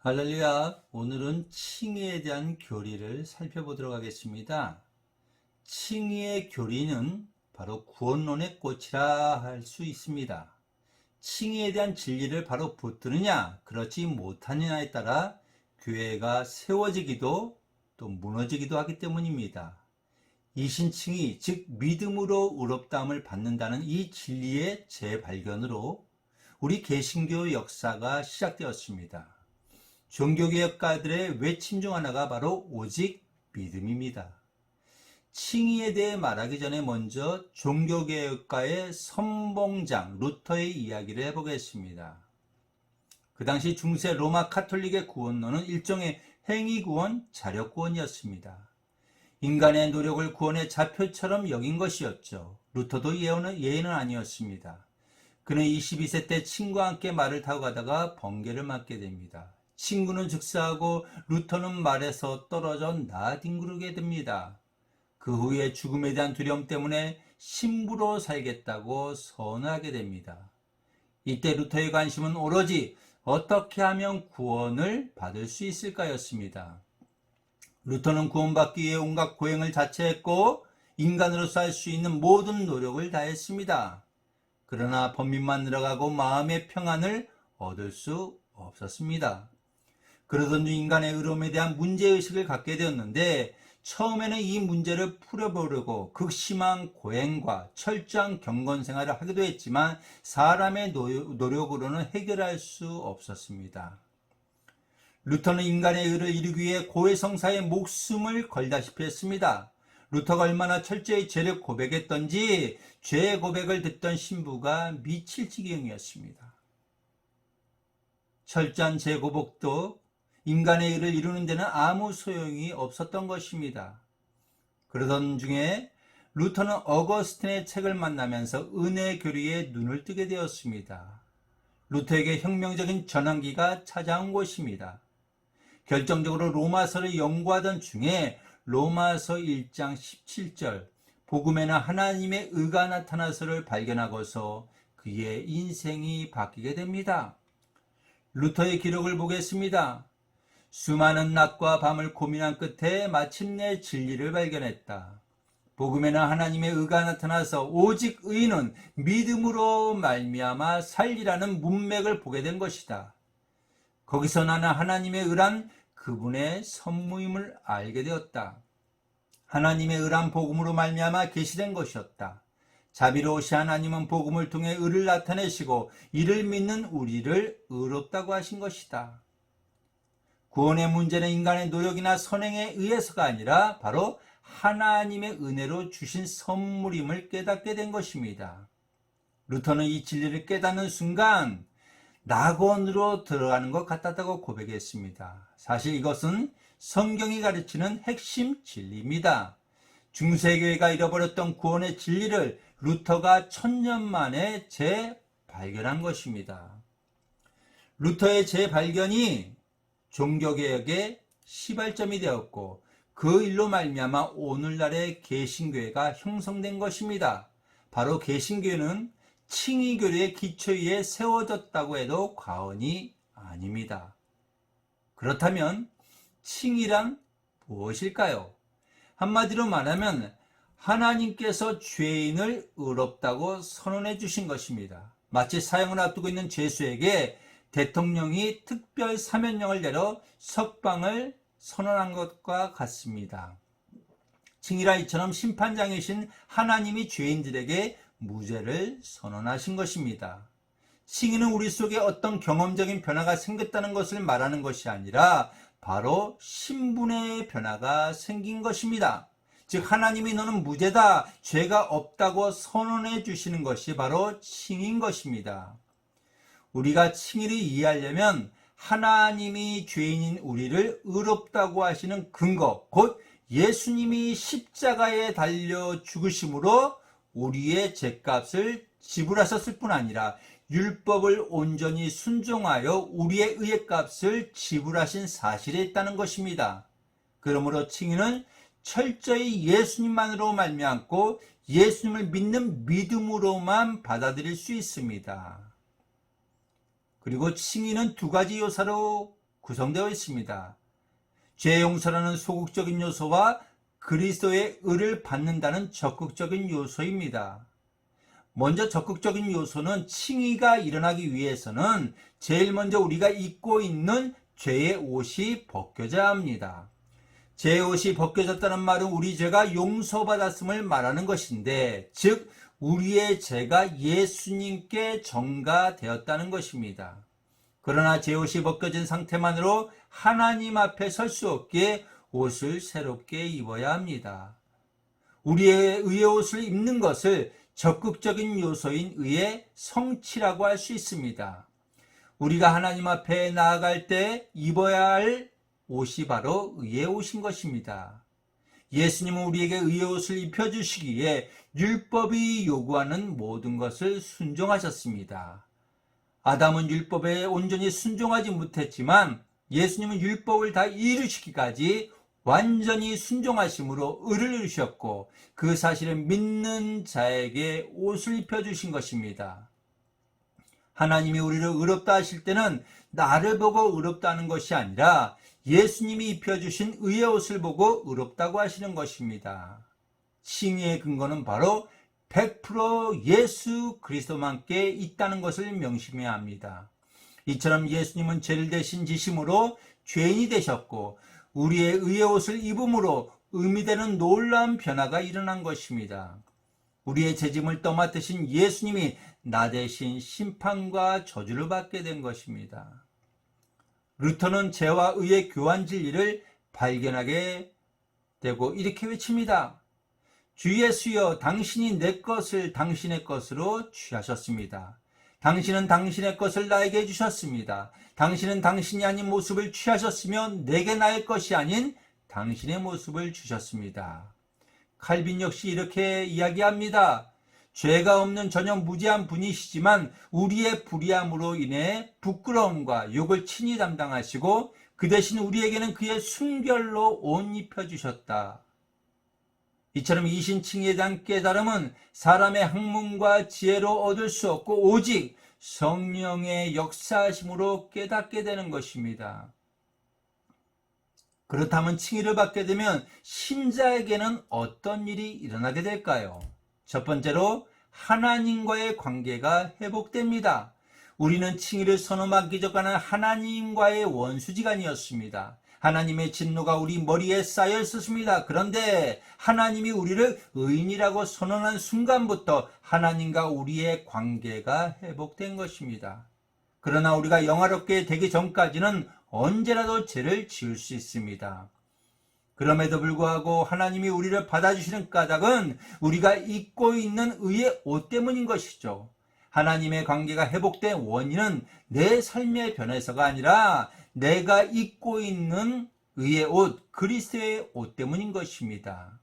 할렐루야. 오늘은 칭의에 대한 교리를 살펴보도록 하겠습니다. 칭의의 교리는 바로 구원론의 꽃이라 할 수 있습니다. 칭의에 대한 진리를 바로 붙드느냐 그렇지 못하느냐에 따라 교회가 세워지기도 또 무너지기도 하기 때문입니다. 이신칭의 즉 믿음으로 의롭다함을 받는다는 이 진리의 재발견으로 우리 개신교 역사가 시작되었습니다. 종교개혁가들의 외침 중 하나가 바로 오직 믿음입니다. 칭의에 대해 말하기 전에 먼저 종교개혁가의 선봉장 루터의 이야기를 해보겠습니다. 그 당시 중세 로마 카톨릭의 구원론은 일종의 행위구원, 자력구원이었습니다. 인간의 노력을 구원의 좌표처럼 여긴 것이었죠. 루터도 예외는 아니었습니다. 그는 22세 때 친구와 함께 말을 타고 가다가 번개를 맞게 됩니다. 친구는 즉사하고 루터는 말에서 떨어져 나뒹구르게 됩니다. 그 후에 죽음에 대한 두려움 때문에 신부로 살겠다고 선언하게 됩니다. 이때 루터의 관심은 오로지 어떻게 하면 구원을 받을 수 있을까였습니다. 루터는 구원받기 위해 온갖 고행을 자처했고 인간으로서 할 수 있는 모든 노력을 다했습니다. 그러나 범민만 늘어가고 마음의 평안을 얻을 수 없었습니다. 그러던 중 인간의 의로움에 대한 문제의식을 갖게 되었는데 처음에는 이 문제를 풀어보려고 극심한 고행과 철저한 경건 생활을 하기도 했지만 사람의 노력으로는 해결할 수 없었습니다. 루터는 인간의 의를 이루기 위해 고해성사의 목숨을 걸다시피 했습니다. 루터가 얼마나 철저히 죄를 고백했던지 죄의 고백을 듣던 신부가 미칠 지경이었습니다. 철저한 재고백도 인간의 의를 이루는 데는 아무 소용이 없었던 것입니다. 그러던 중에 루터는 어거스틴의 책을 만나면서 은혜 교리에 눈을 뜨게 되었습니다. 루터에게 혁명적인 전환기가 찾아온 것입니다. 결정적으로 로마서를 연구하던 중에 로마서 1장 17절 복음에는 하나님의 의가 나타나서를 발견하고서 그의 인생이 바뀌게 됩니다. 루터의 기록을 보겠습니다. 수많은 낮과 밤을 고민한 끝에 마침내 진리를 발견했다. 복음에는 하나님의 의가 나타나서 오직 의인은 믿음으로 말미암아 살리라는 문맥을 보게 된 것이다. 거기서 나는 하나님의 의란 그분의 선무임을 알게 되었다. 하나님의 의란 복음으로 말미암아 계시된 것이었다. 자비로우신 하나님은 복음을 통해 의를 나타내시고 이를 믿는 우리를 의롭다고 하신 것이다. 구원의 문제는 인간의 노력이나 선행에 의해서가 아니라 바로 하나님의 은혜로 주신 선물임을 깨닫게 된 것입니다. 루터는 이 진리를 깨닫는 순간 낙원으로 들어가는 것 같았다고 고백했습니다. 사실 이것은 성경이 가르치는 핵심 진리입니다. 중세교회가 잃어버렸던 구원의 진리를 루터가 1000년 만에 재발견한 것입니다. 루터의 재발견이 종교개혁의 시발점이 되었고 그 일로 말미암아 오늘날의 개신교회가 형성된 것입니다. 바로 개신교회는 칭의교리의 기초 위에 세워졌다고 해도 과언이 아닙니다. 그렇다면 칭의란 무엇일까요? 한마디로 말하면 하나님께서 죄인을 의롭다고 선언해 주신 것입니다. 마치 사형을 앞두고 있는 죄수에게 대통령이 특별 사면령을 내려 석방을 선언한 것과 같습니다. 칭의란 이처럼 심판장이신 하나님이 죄인들에게 무죄를 선언하신 것입니다. 칭의는 우리 속에 어떤 경험적인 변화가 생겼다는 것을 말하는 것이 아니라 바로 신분의 변화가 생긴 것입니다. 즉 하나님이 너는 무죄다, 죄가 없다고 선언해 주시는 것이 바로 칭의인 것입니다. 우리가 칭의를 이해하려면 하나님이 죄인인 우리를 의롭다고 하시는 근거, 곧 예수님이 십자가에 달려 죽으심으로 우리의 죄값을 지불하셨을 뿐 아니라 율법을 온전히 순종하여 우리의 의의 값을 지불하신 사실에 있다는 것입니다. 그러므로 칭의는 철저히 예수님만으로 말미암고 예수님을 믿는 믿음으로만 받아들일 수 있습니다. 그리고 칭의는 두 가지 요소로 구성되어 있습니다. 죄 용서라는 소극적인 요소와 그리스도의 의를 받는다는 적극적인 요소입니다. 먼저 적극적인 요소는 칭의가 일어나기 위해서는 제일 먼저 우리가 입고 있는 죄의 옷이 벗겨져야 합니다. 죄의 옷이 벗겨졌다는 말은 우리 죄가 용서받았음을 말하는 것인데, 즉 우리의 죄가 예수님께 전가되었다는 것입니다. 그러나 죄의 옷이 벗겨진 상태만으로 하나님 앞에 설 수 없기에 옷을 새롭게 입어야 합니다. 우리의 의의 옷을 입는 것을 적극적인 요소인 의의 성취라고 할 수 있습니다. 우리가 하나님 앞에 나아갈 때 입어야 할 옷이 바로 의의 옷인 것입니다. 예수님은 우리에게 의의 옷을 입혀주시기에 율법이 요구하는 모든 것을 순종하셨습니다. 아담은 율법에 온전히 순종하지 못했지만 예수님은 율법을 다 이루시기까지 완전히 순종하심으로 의를 이루셨고, 그 사실을 믿는 자에게 옷을 입혀주신 것입니다. 하나님이 우리를 의롭다 하실 때는 나를 보고 의롭다 하는 것이 아니라 예수님이 입혀주신 의의 옷을 보고 의롭다고 하시는 것입니다. 칭의의 근거는 바로 100% 예수 그리스도만께 있다는 것을 명심해야 합니다. 이처럼 예수님은 죄를 대신 지심으로 죄인이 되셨고, 우리의 의의 옷을 입음으로 의미되는 놀라운 변화가 일어난 것입니다. 우리의 죄짐을 떠맡으신 예수님이 나 대신 심판과 저주를 받게 된 것입니다. 루터는 죄와 의의 교환 진리를 발견하게 되고 이렇게 외칩니다. 주 예수여, 당신이 내 것을 당신의 것으로 취하셨습니다. 당신은 당신의 것을 나에게 주셨습니다. 당신은 당신이 아닌 모습을 취하셨으며 내게 나의 것이 아닌 당신의 모습을 주셨습니다. 칼빈 역시 이렇게 이야기합니다. 죄가 없는 전혀 무죄한 분이시지만 우리의 불의함으로 인해 부끄러움과 욕을 친히 담당하시고 그 대신 우리에게는 그의 순결로 옷 입혀주셨다. 이처럼 이신칭의에 대한 깨달음은 사람의 학문과 지혜로 얻을 수 없고 오직 성령의 역사하심으로 깨닫게 되는 것입니다. 그렇다면 칭의를 받게 되면 신자에게는 어떤 일이 일어나게 될까요? 첫 번째로 하나님과의 관계가 회복됩니다. 우리는 칭의를 선언하기 전까지는 하나님과의 원수지간이었습니다. 하나님의 진노가 우리 머리에 쌓여 있었습니다. 그런데 하나님이 우리를 의인이라고 선언한 순간부터 하나님과 우리의 관계가 회복된 것입니다. 그러나 우리가 영화롭게 되기 전까지는 언제라도 죄를 지을 수 있습니다. 그럼에도 불구하고 하나님이 우리를 받아주시는 까닭은 우리가 입고 있는 의의 옷 때문인 것이죠. 하나님의 관계가 회복된 원인은 내 삶의 변에서가 아니라 내가 입고 있는 의의 옷, 그리스도의 옷 때문인 것입니다.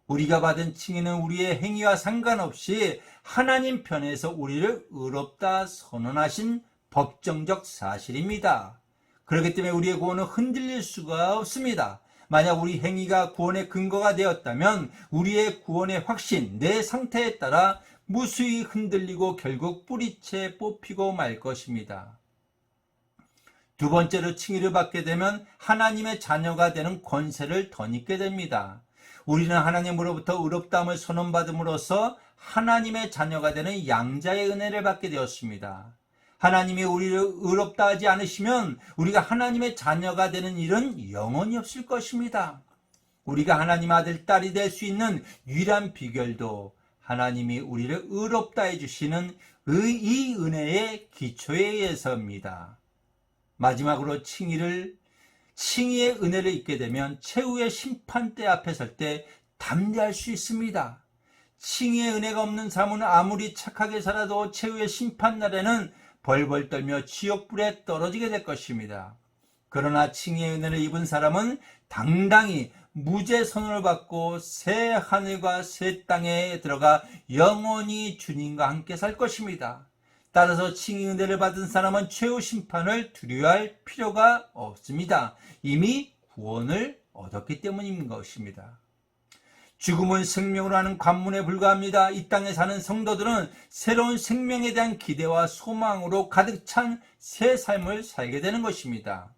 우리가 받은 칭의는 우리의 행위와 상관없이 하나님 편에서 우리를 의롭다 선언하신 법정적 사실입니다. 그렇기 때문에 우리의 구원은 흔들릴 수가 없습니다. 만약 우리 행위가 구원의 근거가 되었다면 우리의 구원의 확신, 내 상태에 따라 무수히 흔들리고 결국 뿌리채 뽑히고 말 것입니다. 두 번째로 칭의를 받게 되면 하나님의 자녀가 되는 권세를 덧입게 됩니다. 우리는 하나님으로부터 의롭다함을 선언받음으로써 하나님의 자녀가 되는 양자의 은혜를 받게 되었습니다. 하나님이 우리를 의롭다 하지 않으시면 우리가 하나님의 자녀가 되는 일은 영원히 없을 것입니다. 우리가 하나님 아들, 딸이 될 수 있는 유일한 비결도 하나님이 우리를 의롭다 해주시는 이 은혜의 기초에 의해서입니다. 마지막으로 칭의의 은혜를 입게 되면 최후의 심판대 앞에 설 때 담대할 수 있습니다. 칭의의 은혜가 없는 사람은 아무리 착하게 살아도 최후의 심판날에는 벌벌 떨며 지옥불에 떨어지게 될 것입니다. 그러나 칭의의 은혜를 입은 사람은 당당히 무죄 선언을 받고 새 하늘과 새 땅에 들어가 영원히 주님과 함께 살 것입니다. 따라서 칭의 은혜를 받은 사람은 최후 심판을 두려워할 필요가 없습니다. 이미 구원을 얻었기 때문인 것입니다. 죽음은 생명으로 하는 관문에 불과합니다. 이 땅에 사는 성도들은 새로운 생명에 대한 기대와 소망으로 가득 찬 새 삶을 살게 되는 것입니다.